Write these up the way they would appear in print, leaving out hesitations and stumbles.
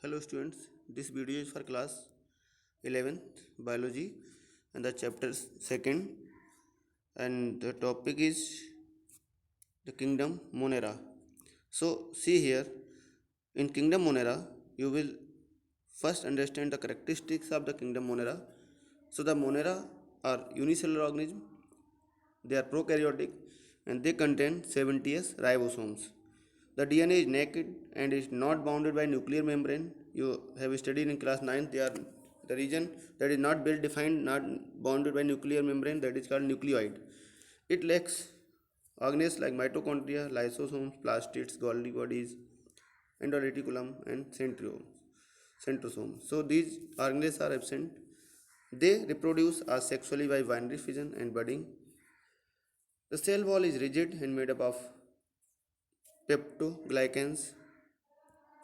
Hello students, this video is for class 11th biology and the chapter 2nd, and the topic is the kingdom Monera. So see here, in kingdom Monera you will first understand the characteristics of the kingdom Monera. So the Monera are unicellular organisms, they are prokaryotic and they contain 70s ribosomes. The DNA is naked and is not bounded by nuclear membrane. You have studied in class 9. They are the region that is not well defined, not bounded by nuclear membrane, that is called nucleoid. It lacks organelles like mitochondria, lysosomes, plastids, Golgi bodies, endoreticulum, and centrosome. So these organelles are absent. They reproduce asexually by binary fission and budding. The cell wall is rigid and made up of peptoglycans.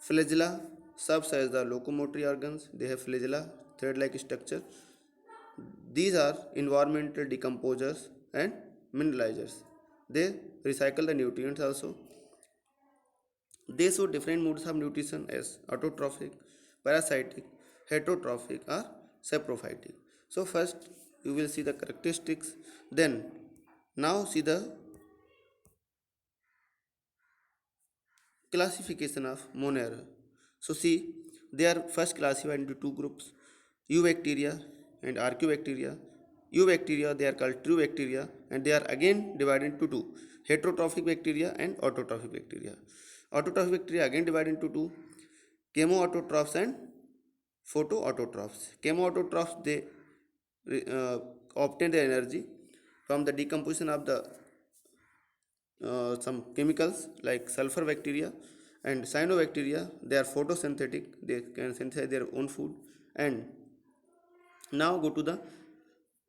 Flagella serves as the locomotory organs. They have flagella, thread-like structure. These are environmental decomposers and mineralizers. They recycle the nutrients also. They show different modes of nutrition as autotrophic, parasitic, heterotrophic, or saprophytic. So first you will see the characteristics. Then now see the classification of Monera. So see, they are first classified into two groups, eubacteria and archaeobacteria. Eubacteria, they are called true bacteria, and they are again divided into two, heterotrophic bacteria and autotrophic bacteria. Autotrophic bacteria again divided into two, chemoautotrophs and photoautotrophs. Chemoautotrophs, they obtain their energy from the decomposition of the some chemicals like sulfur bacteria, and cyanobacteria, they are photosynthetic, they can synthesize their own food. And now go to the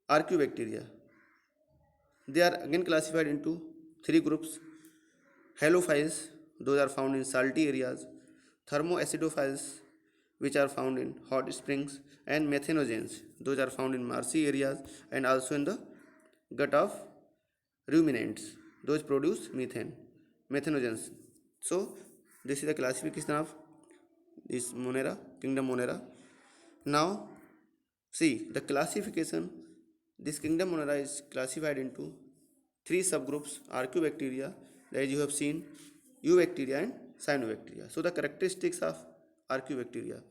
archaeobacteria. They are again classified into three groups, halophiles, those are found in salty areas, thermoacidophiles, which are found in hot springs, and methanogens, those are found in marshy areas and also in the gut of ruminants, those produce methanogens. So this is the classification of this Monera, kingdom Monera. Now see the classification. This kingdom Monera is classified into three subgroups, archaeobacteria, as you have seen, eubacteria and cyanobacteria. So the characteristics of archaeobacteria,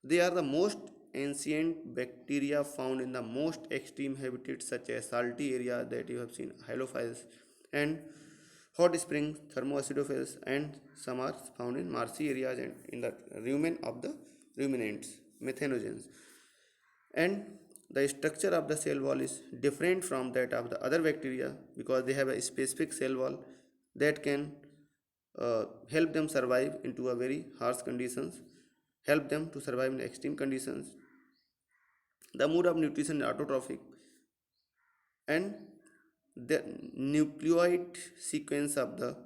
they are the most ancient bacteria found in the most extreme habitats such as salty area, that you have seen halophiles, and hot springs, thermoacidophiles, and some are found in marshy areas and in the rumen of the ruminants, methanogens. And the structure of the cell wall is different from that of the other bacteria because they have a specific cell wall that can help them survive into a very harsh conditions, help them to survive in extreme conditions. The mode of nutrition is autotrophic, and the nucleoid sequence of the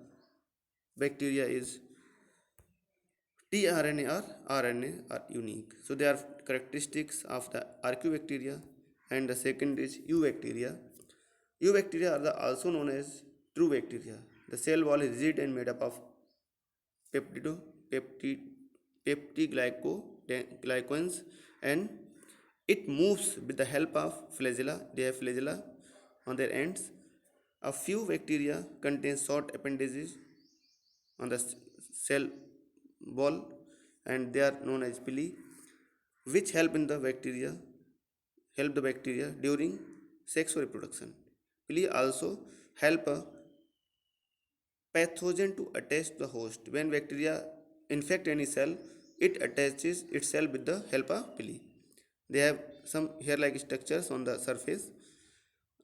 bacteria is tRNA or RNA are unique. So they are characteristics of the archaeobacteria. And the second is eubacteria. Eubacteria are also known as true bacteria. The cell wall is rigid and made up of peptido, peptid, peptidoglycans, and it moves with the help of flagella. They have flagella on their ends. A few bacteria contain short appendages on the cell wall, and they are known as pili, which help the bacteria during sexual reproduction. Pili also help a pathogen to attach to the host. When bacteria infect any cell, it attaches itself with the help of pili. They have some hair-like structures on the surface.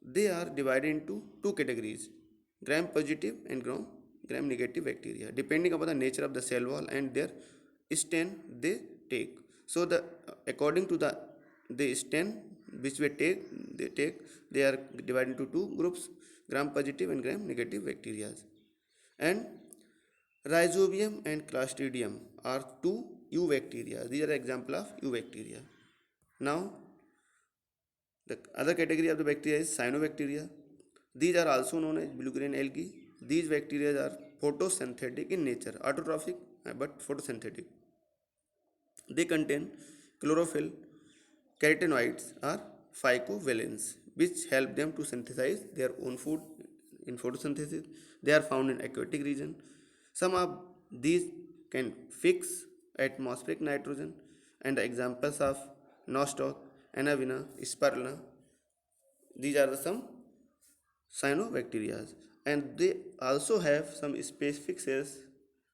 They are divided into two categories, gram positive and gram negative bacteria, depending upon the nature of the cell wall and their stain they take. So the according to the stain which they are divided into two groups, gram positive and gram negative bacteria. And rhizobium and clostridium are two eubacteria. These are example of eubacteria. Now the other category of the bacteria is cyanobacteria. These are also known as blue green algae. These bacteria are photosynthetic in nature, autotrophic but photosynthetic. They contain chlorophyll, carotenoids or phycovalents, which help them to synthesize their own food in photosynthesis. They are found in aquatic region. Some of these can fix atmospheric nitrogen, and the examples of nostoc, anavina, spirulina, these are the some cyanobacteria, and they also have some specific cells.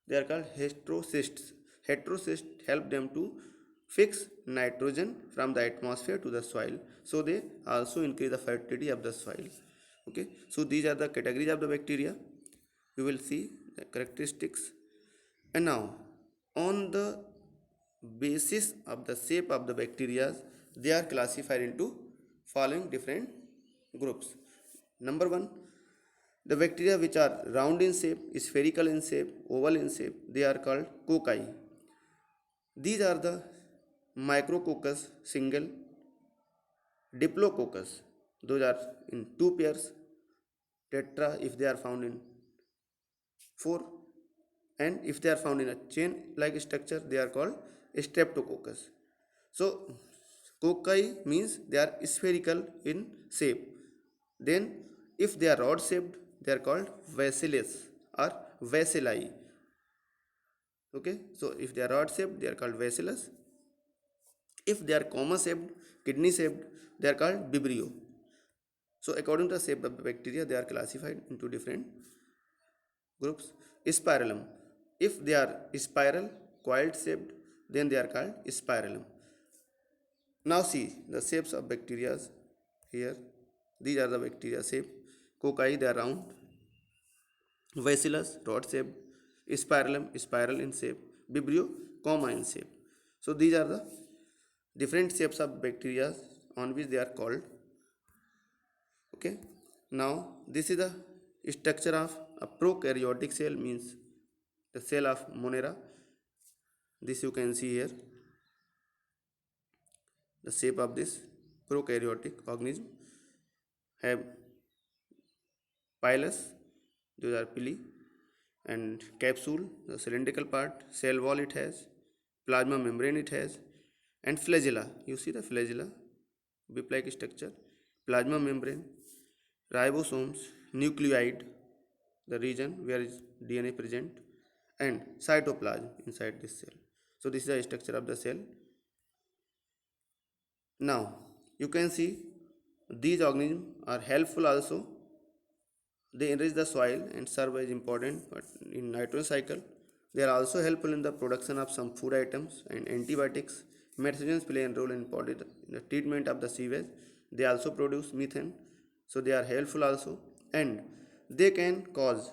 They are called heterocysts. Heterocysts help them to fix nitrogen from the atmosphere to the soil, so they also increase the fertility of the soil. Okay, so these are the categories of the bacteria. You will see the characteristics. And now, on the basis of the shape of the bacteria, they are classified into following different groups. Number one, the bacteria which are round in shape, spherical in shape, oval in shape, they are called cocci. These are the micrococcus single, diplococcus, those are in two pairs, tetra if they are found in four, and if they are found in a chain like structure, they are called streptococcus. So cocci means they are spherical in shape. Then if they are rod shaped, they are called bacillus or bacilli. Okay, so if they are rod shaped, they are called bacillus. If they are comma shaped, kidney shaped, they are called vibrio. So according to the shape of the bacteria, they are classified into different groups. Spirillum, if they are spiral coiled shaped, then they are called spirillum. Now see the shapes of bacteria here. These are the bacteria shape. Cocci, they are round. Bacillus, rod shaped. Spirillum, spiral in shape. Vibrio, comma in shape. So these are the different shapes of bacteria on which they are called. Okay, now this is the structure of a prokaryotic cell, means the cell of Monera. This you can see here, the shape of this prokaryotic organism. Have pilus, those are pili, and capsule, the cylindrical part, cell wall it has, plasma membrane it has, and flagella. You see the flagella, whip-like structure, plasma membrane, ribosomes, nucleoid, the region where is DNA present, and cytoplasm inside this cell. So this is the structure of the cell. Now you can see these organisms are helpful also. They enrich the soil and serve as important in nitrogen cycle. They are also helpful in the production of some food items and antibiotics. Methogens play a role in the treatment of the sewage. They also produce methane, so they are helpful also, and they can cause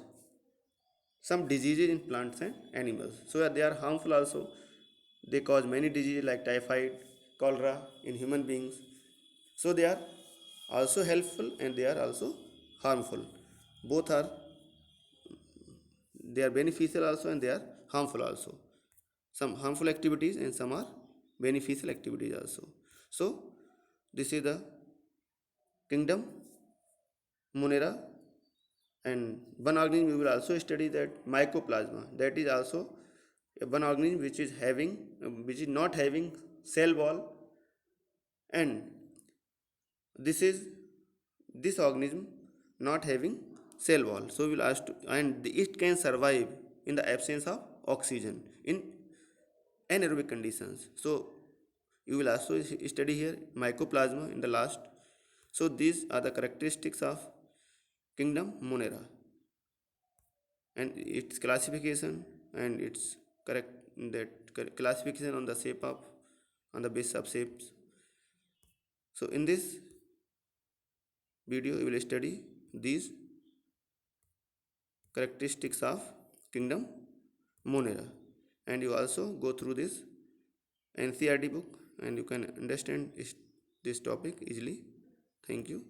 some diseases in plants and animals. So they are harmful also. They cause many diseases like typhoid, cholera in human beings. So they are also helpful and they are also harmful. Both are, they are beneficial also and they are harmful also. Some harmful activities and some are beneficial activities also. So this is the kingdom Monera, and one organism we will also study, that mycoplasma. That is also one organism which is having, which is not having cell wall, and this is this organism not having cell wall. So we will ask to, and it can survive in the absence of oxygen in anaerobic conditions. So you will also study here mycoplasma in the last. So these are the characteristics of kingdom Monera and its classification, and its correct, that classification on the shape of, on the basis of shapes. So in this video we will study these characteristics of kingdom Monera, and you also go through this NCERT book and you can understand this topic easily. Thank you.